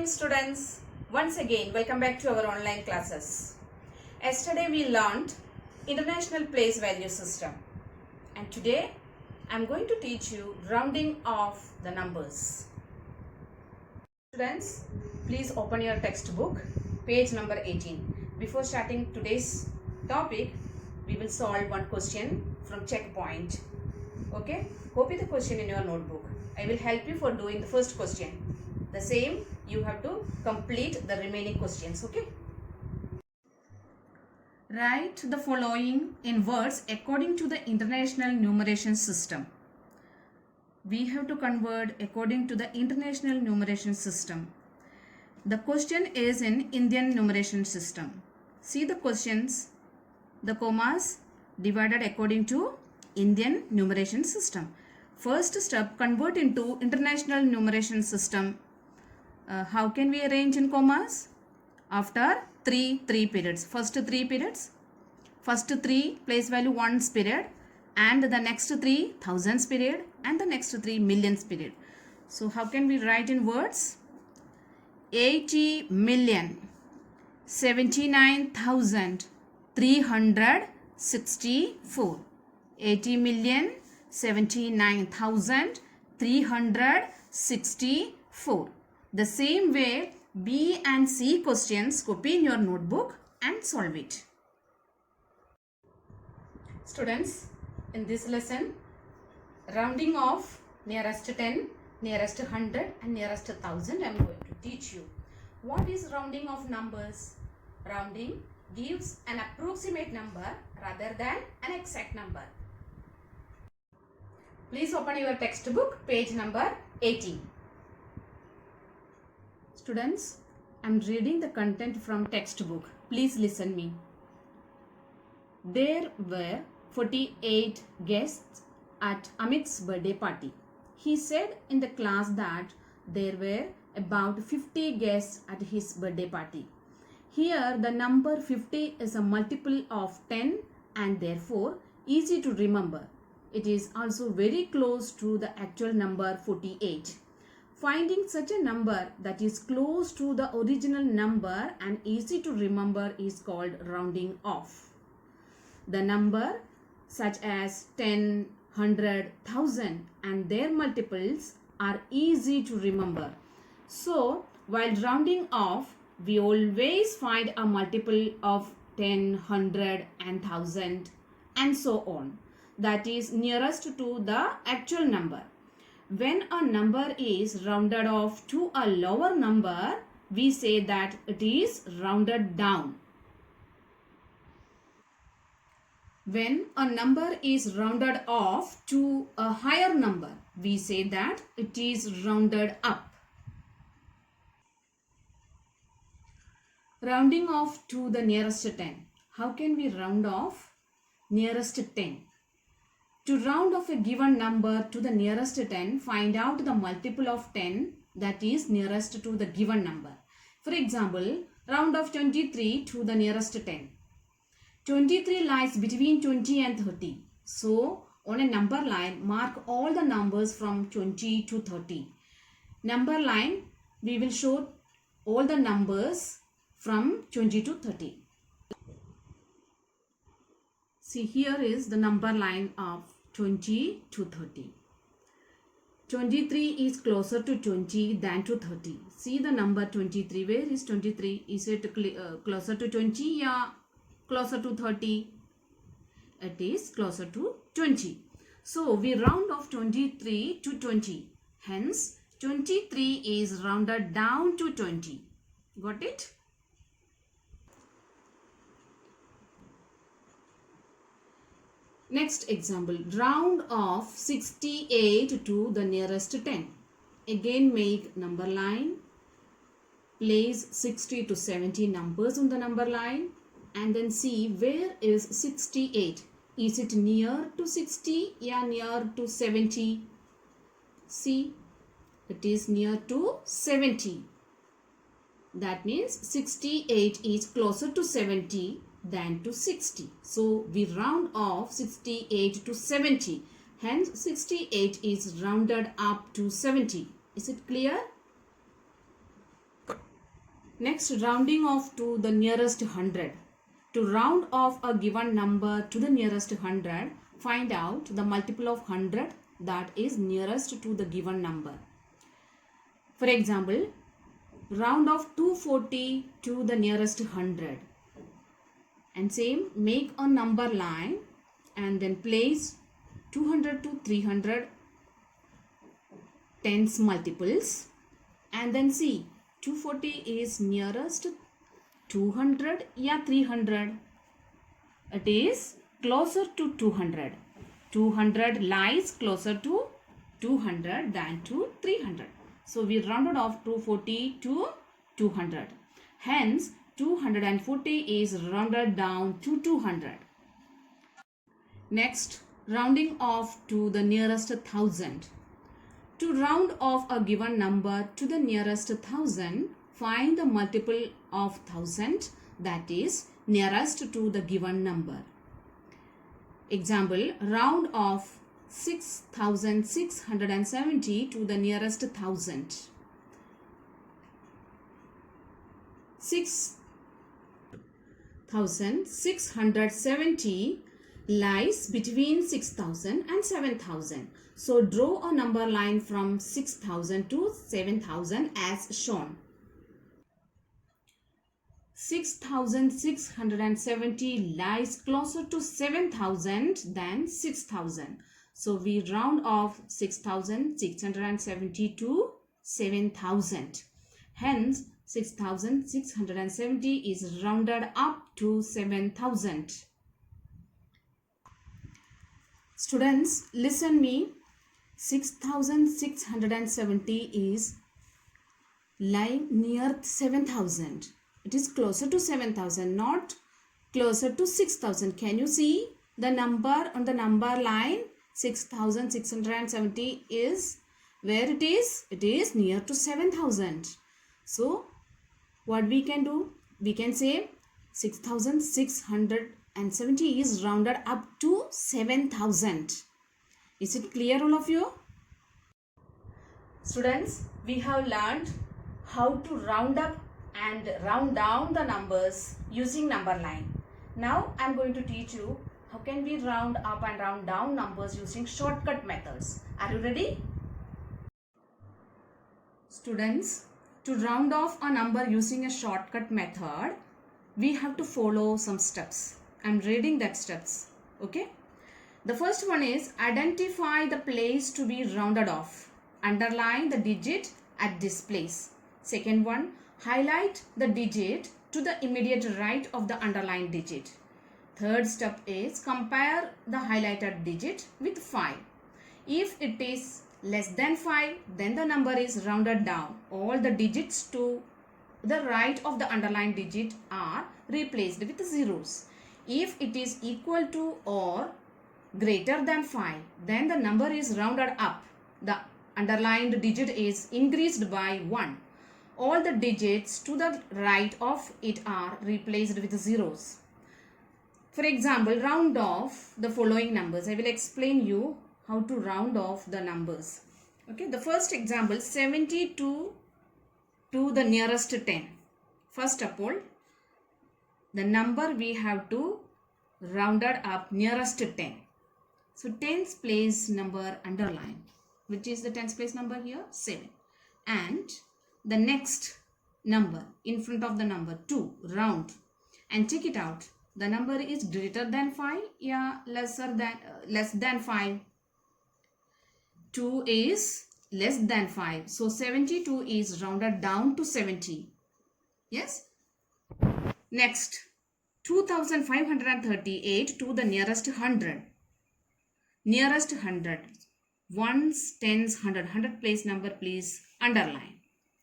morning students. Once again welcome back to our online classes. Yesterday we learned International Place Value System and today I am going to teach you rounding off the numbers. Students, please open your textbook, page number 18. Before starting today's topic, we will solve one question from checkpoint. Okay, copy the question in your notebook. I will help you for doing the first question. The same you have to complete the remaining questions. Okay, write the following in words according to the International Numeration System. We have to convert according to the International Numeration System. The question is in Indian numeration system. See the questions, the commas divided according to Indian numeration system. First step, convert into International Numeration System. How can we arrange in commas? After three periods. First three periods, first three place value ones period, and the next three thousands period, and the next three millions period. So how can we write in words? 80,79,364. 80,79,364. The same way, B and C questions copy in your notebook and solve it. Students, in this lesson, rounding off nearest 10, nearest 100 and nearest 1000, I am going to teach you. What is rounding of numbers? Rounding gives an approximate number rather than an exact number. Please open your textbook, page number 18. Students, I am reading the content from textbook. Please listen me. There were 48 guests at Amit's birthday party. He said in the class that there were about 50 guests at his birthday party. Here the number 50 is a multiple of 10 and therefore easy to remember. It is also very close to the actual number 48. Finding such a number that is close to the original number and easy to remember is called rounding off. The number such as 10, 100, 1000 and their multiples are easy to remember. So, while rounding off, we always find a multiple of 10, 100 and 1000 and so on. That is nearest to the actual number. When a number is rounded off to a lower number, we say that it is rounded down. When a number is rounded off to a higher number, we say that it is rounded up. Rounding off to the nearest 10. How can we round off nearest 10? To round off a given number to the nearest 10, find out the multiple of 10 that is nearest to the given number. For example, round off 23 to the nearest 10. 23 lies between 20 and 30. So, on a number line, mark all the numbers from 20 to 30. Number line, we will show all the numbers from 20 to 30. See, here is the number line of 20 to 30. 23 is closer to 20 than to 30. See the number 23. Where is 23? Is it closer to 20? Yeah, closer to 30. It is closer to 20. So, we round off 23 to 20. Hence, 23 is rounded down to 20. Got it? Next example, round off 68 to the nearest 10. Again make number line, place 60 to 70 numbers on the number line and then see where is 68. Is it near to 60? Yeah, near to 70. See, it is near to 70. That means 68 is closer to 70 than to 60. So, we round off 68 to 70. Hence, 68 is rounded up to 70. Is it clear? Next, rounding off to the nearest 100. To round off a given number to the nearest 100, find out the multiple of 100 that is nearest to the given number. For example, round off 240 to the nearest 100. And same, make a number line and then place 200 to 300 tens multiples, and then see 240 is nearest 200 या 300. It is closer to 200. 200 lies closer to 200 than to 300. So we rounded off 240 to 200. Hence 240 is rounded down to 200. Next, rounding off to the nearest 1000. To round off a given number to the nearest 1000, find the multiple of 1000 that is nearest to the given number. Example, round off 6670 to the nearest 1000. 6670 lies between 6000 and 7000. So draw a number line from 6000 to 7000 as shown. 6670 lies closer to 7000 than 6000. So we round off 6670 to 7000. Hence 6670 is rounded up to 7000. Students, listen me. 6670 is lying near 7000. It is closer to 7000, not closer to 6000. Can you see the number on the number line? 6670 is where it is? It is near to 7000. So what we can do? We can say 6670 is rounded up to 7000. Is it clear, all of you? Students, we have learned how to round up and round down the numbers using number line. Now I am going to teach you how can we round up and round down numbers using shortcut methods. Are you ready? Students, to round off a number using a shortcut method, we have to follow some steps. I am reading that steps. Okay. The first one is identify the place to be rounded off. Underline the digit at this place. Second one, highlight the digit to the immediate right of the underlined digit. Third step is compare the highlighted digit with 5. If it is less than 5, then the number is rounded down. All the digits to the right of the underlined digit are replaced with zeros. If it is equal to or greater than 5, then the number is rounded up. The underlined digit is increased by 1. All the digits to the right of it are replaced with zeros. For example, round off the following numbers. I will explain you how to round off the numbers. Okay, the first example, 72 to the nearest 10. First of all, the number we have to rounded up nearest to 10. So tens place number underline. Which is the tens place number here? 7. And the next number in front of the number 2, round, and check it out. The number is greater than 5, yeah, less than 5. 2 is less than 5. So 72 is rounded down to 70. Yes. Next, 2538 to the nearest 100. Nearest 100. Ones, tens, 100. 100 place number, please underline.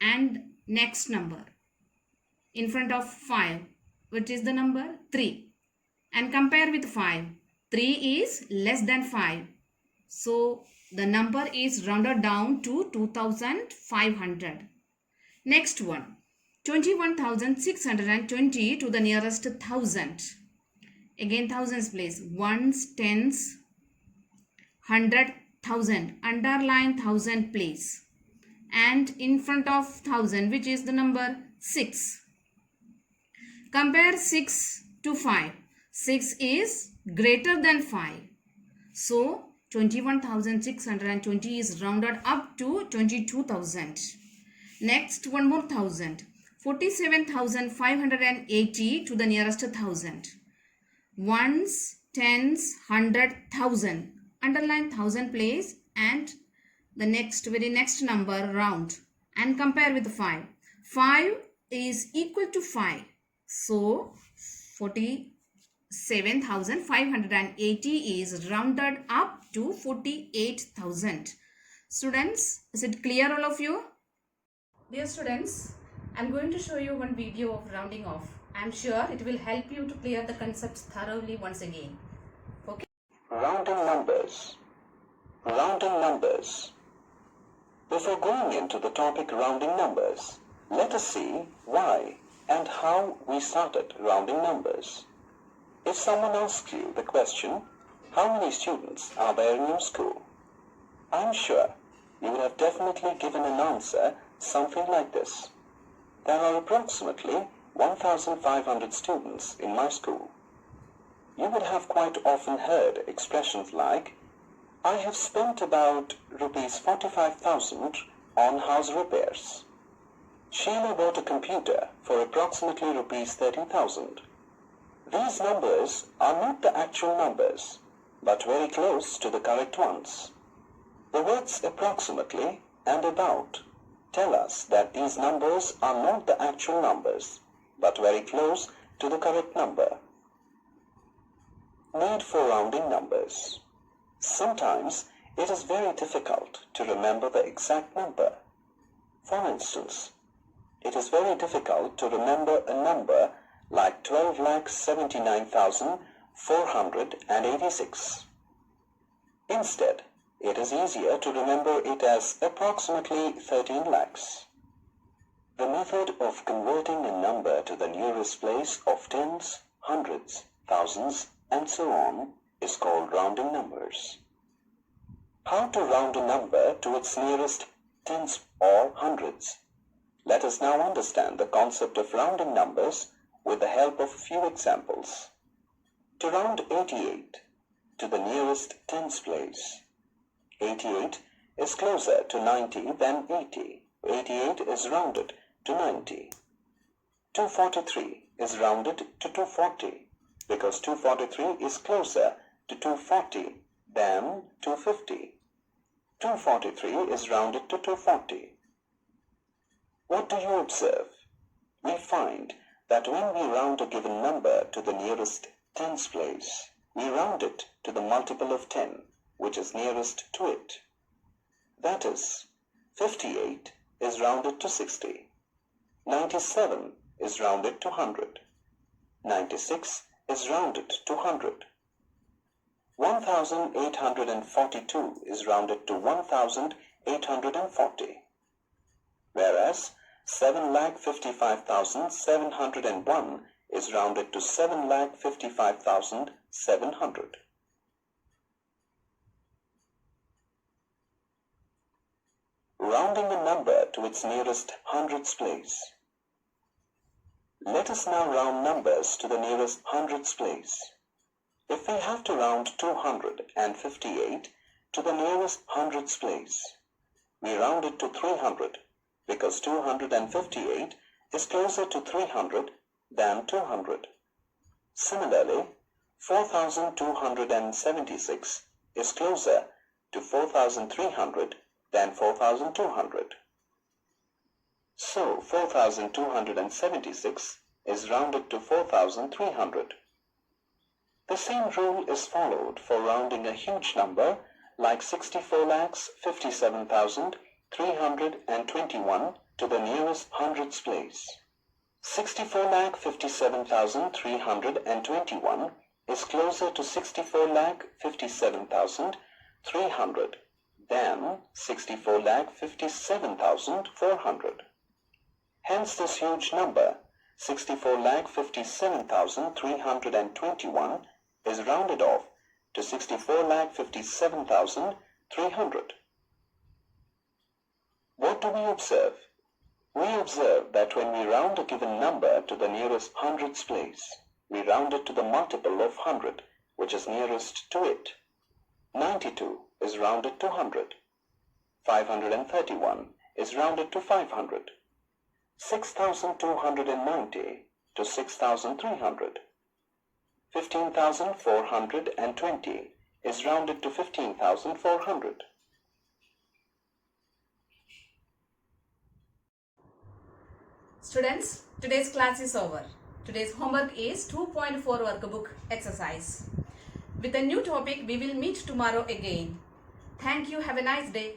And next number in front of 5, which is the number 3. And compare with 5. 3 is less than 5. So the number is rounded down to 2500. Next one, 21,620 to the nearest 1000. Again thousands place. Ones, tens, 100, 1000. Underline 1000 place. And in front of 1000, which is the number 6. Compare 6 to 5. 6 is greater than 5. So 21,620 is rounded up to 22,000. Next, one more 1,000. 47,580 to the nearest 1,000. Ones, tens, 100, 1,000. Underline 1,000 place and the very next number round and compare with 5. 5 is equal to 5. So 47,580 is rounded up to 48,000. Students, is it clear all of you? Dear students, I am going to show you one video of rounding off. I am sure it will help you to clear the concepts thoroughly once again. Okay? Rounding numbers. Rounding numbers. Before going into the topic rounding numbers, let us see why and how we started rounding numbers. If someone asks you the question, how many students are there in your school? I'm sure you would have definitely given an answer something like this. There are approximately 1,500 students in my school. You would have quite often heard expressions like, I have spent about rupees 45,000 on house repairs. Sheila bought a computer for approximately rupees 30,000. These numbers are not the actual numbers, but very close to the correct ones. The words approximately and about tell us that these numbers are not the actual numbers, but very close to the correct number. Need for rounding numbers. Sometimes it is very difficult to remember the exact number. For instance, it is very difficult to remember a number like 12,79,486. Instead, it is easier to remember it as approximately 13 lakhs. The method of converting a number to the nearest place of tens, hundreds, thousands, and so on is called rounding numbers. How to round a number to its nearest tens or hundreds? Let us now understand the concept of rounding numbers with the help of a few examples. To round 88 to the nearest tens place. 88 is closer to 90 than 80. 88 is rounded to 90. 243 is rounded to 240 because 243 is closer to 240 than 250. 243 is rounded to 240. What do you observe? We find that when we round a given number to the nearest tens place, we round it to the multiple of 10, which is nearest to it. That is, 58 is rounded to 60. 97 is rounded to 100. 96 is rounded to 100. 1,842 is rounded to 1,840. Whereas 7,55,701 is rounded to 7,55,700. Rounding a number to its nearest hundreds place. Let us now round numbers to the nearest hundreds place. If we have to round 258 to the nearest hundreds place, we round it to 300 because 258 is closer to 300 than 200. Similarly, 4,276 is closer to 4,300 than 4,200. So 4,276 is rounded to 4,300. The same rule is followed for rounding a huge number like 64,57,321 to the nearest hundreds place. 64,57,321 is closer to 64,57,300 than 64,57,400. Hence this huge number, 64,57,321, is rounded off to 64,57,300. What do we observe? We observe that when we round a given number to the nearest hundreds place, we round it to the multiple of 100, which is nearest to it. 92 is rounded to 100. 531 is rounded to 500. 6,290 to 6,300. 15,420 is rounded to 15,400. Students, today's class is over. Today's homework is 2.4 workbook exercise. With a new topic, we will meet tomorrow again. Thank you. Have a nice day.